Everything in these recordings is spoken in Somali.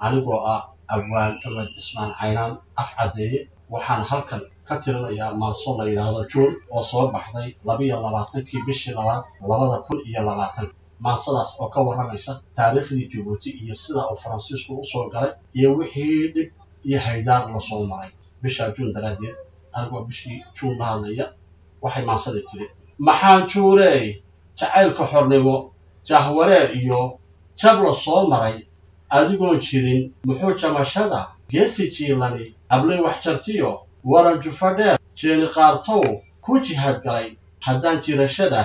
أنا أبوان محمد أفعديeye waxaan halkan ka tirinayaa maanso la yiraahdo Juun oo soo baxday 22 bishii 2020 maansadaas oo ka waramaysa taariikhdii Jabuuti iyo sida uu Faransiisku u soo galay iyo wixii dib iyo haydaar la soo maray bisha Juun daraadeed argo bishii Juun la hadlaya waxay maansada tiri maxaan juuray jacaylka xornimo jahwareer iyo jablo soo maray adigoo jirin muxuu jamashada geesi jiilani ablay wax jartiyo waran jufadheer jeeni qaartow ku jihaad galay haddaan jirashada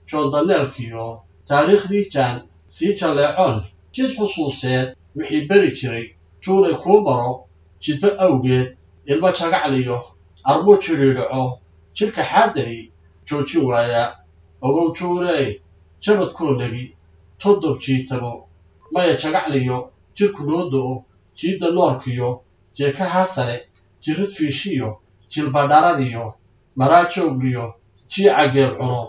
joondaneelkiyo taariikhdii jaan sii jaleecon jid xusuuseed wixii beri jiray juuray kuu maro jidba awgeed ilma jagacliyo armo jiriidhaco jidhka xaadari joojin waaya ogow juuray jabadkoo nebi todob jiitabo maya jagacliyo jidhku noo do'o jiidda noorkiyo jeekahaa sare jirid fiishiyo jilbadharadiyo maraajogliyo jiica geel cuno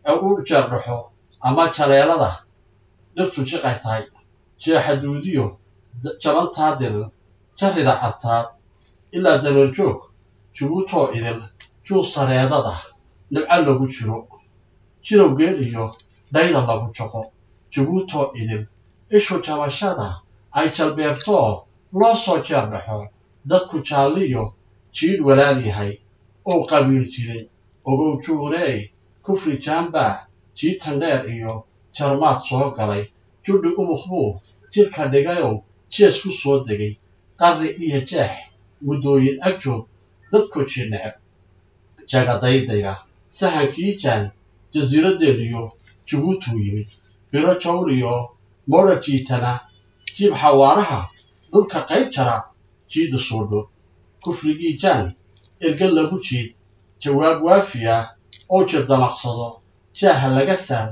ee u jeerdhaxo ama jaleelada dhirtu jiqay tahay jeexa duudiyo jabantaa diril jarrida cartaad ilaa dabarjoog Jabuutoo idil juuq sareedada nibca lagu jiro jirowgeel iyo dhayda lagu joqo Jabuutoo idil ishu jabashada ay jalbeebtoo loo soo jeerdhaxo dadku jaaliyo jiid walaal yahay oo qabiil jiray ogow juurey kufri jaamba jiitan dheer iyo jarmaad soo galay judhi umukhbuu jirka dhigayow jees ku soo degay qarri iyo jeex muddooyin agjoog dadku jineceb jagadaydayga sahankii jaan jasiiradeediyo Jabuutuu yimid biro jawliyo moodha jiitana jib xawaaraha dhulka qayb jara jiida soo dhow kufrigii jaan erga lagu jiid jawaab waafiya oo jir damaqsado jaaha laga saar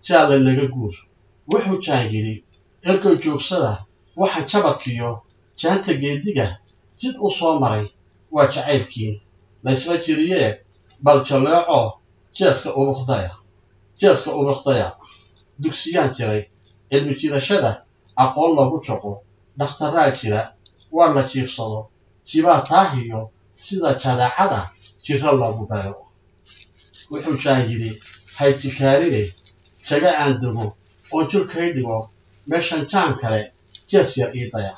jaala naga guur wuxuu jaan yidhi ergo joogsada waxaan jabadkiyo jaanta geediga jid u soo maray waa jacaylkiin laysla jiriyee bal jaleeco jeeska ubuqdaya dugsiyaan jiray cilmi jirashada aqoon lagu joqo dhakhtaraa jira waa la jiifsado jibaa taahiyo sida jadaacada jiro lagu dhayo wuxuu jaan yidhi haytikaarine jaga aan dego oo jirkay dhigo meeshan jaan kale jees yar ii daya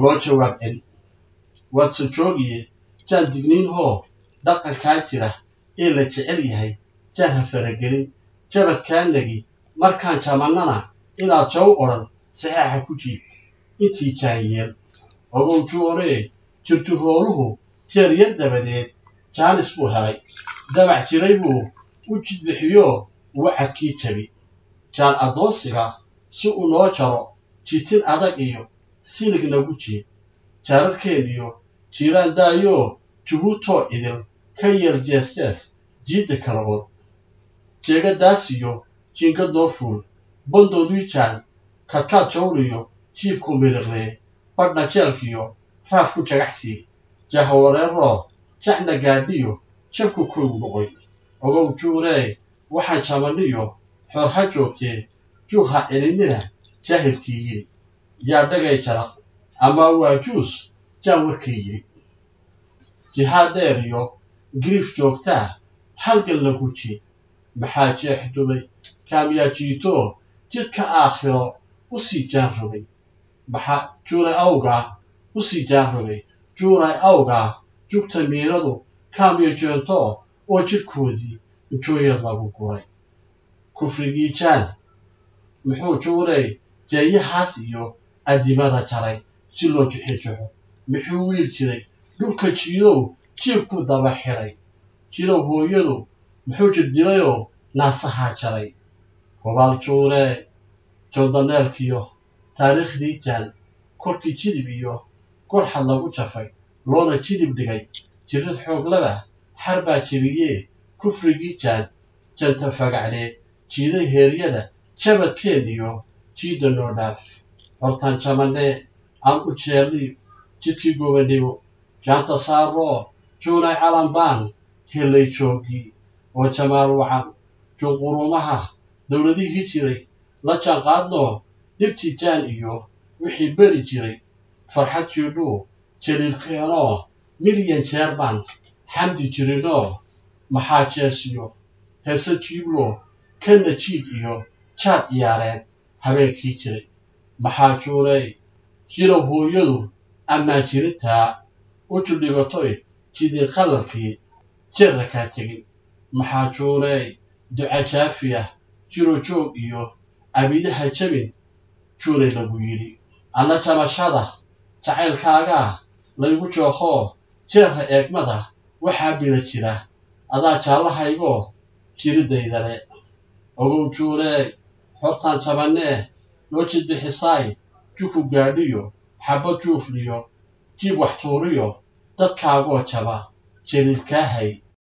loo jawaab celi waadse joogiye jaan digniinhoo dhaqankaa jira ee la jecel yahay jaan ha faragelin jabadkaa negi markaan jamannana inaad jaw odhan saxaaxa ku jiid intii jaan yeel ogow juuree jirtu rooluhu jeeryar dabadeed jaanis buu helay dabac jiray buu u jidbixiyo wacadkii jabi jaan addoonsiga si uu noo jaro jitin adag iyo silig nagu jiid jaararkeediyo jiiraan daayoo Jabuutoo idil ka yar jees jiidda kala od jeegadaasiyo jiingad noo fuul bandoodii jaan kadkaad jawliyo jiibku miriqlee badhna jeelkiyo raafku jagaxsii jahawareeroo jacna gaadhiyo jabku koogu noqoy ogow juurey waxaan jamaniyo xoor ha joogtee juuq ha celinina jaahilkii yidhi yaa dhagay jaraq ama waa juus jaan warkii yidhi jihaad dheer iyo giriif joogtaa halgan lagu jiid maxaa jeex dumay kaamiyaa jiitoo jidka aakhiro u sii jaan rogay maxaa juuray awgaa u sii jaan rogay juuray awgaa jugta miiradu kaamiyo jeento oo jidhkoodii jooyad lagu guray kufrigii jaan muxuu juuray jeeyahaas iyo adimada jaray si loo juxejoxo muxuu wiil jiray dhulka jiidow jiibku daba xidhay jirow hooyadu muxuu jirdirayoo naasahaa jaray hubaal juuree joondaneelkiyo taariikhdii jaan korkii jidib iyo gorxad lagu jafay loona jidib dhigay jirid xooglaba xar baa jebiyee kufrigii jaan janta fagaclee jiiday heeryada jabadkeediyo jiidda noo dhaaf hortaan jamannee aan u jeelliyo jidkii gobannimo jaanta saaroo juunay calanbaan helay joogii oo jamaal wacan junqurumaha dowladihii jiray la jaanqaadnoo dhibtii jaan iyo wixii beri jiray farxad jiidhuu jaliilkeenoo milyan jeer baan xamdi jirinoo maxaa jeesiyo heese jiiblo kana jiid iyo jaad ciyaareed habeenkii jiray maxaa juunay jiro hooyadu amaa jiritaa u judhigatoy sidii qalalkii jeerra kaa tegin maxaa juunay duca jaafiya jiro joog iyo abidaha jabin juunay lagu yidhi alla jabashada jacaylkaagaa laygu jooqoo jeerra eegmada waxaa bila jira adaa jaallahaygoo jiridaydale ogow juunay hortaan jabannee loo jidbixisaay juku gaadhiyo xabba juufliyo jiib wax tuuriyo dadkaagoo jaba jaliilkaahay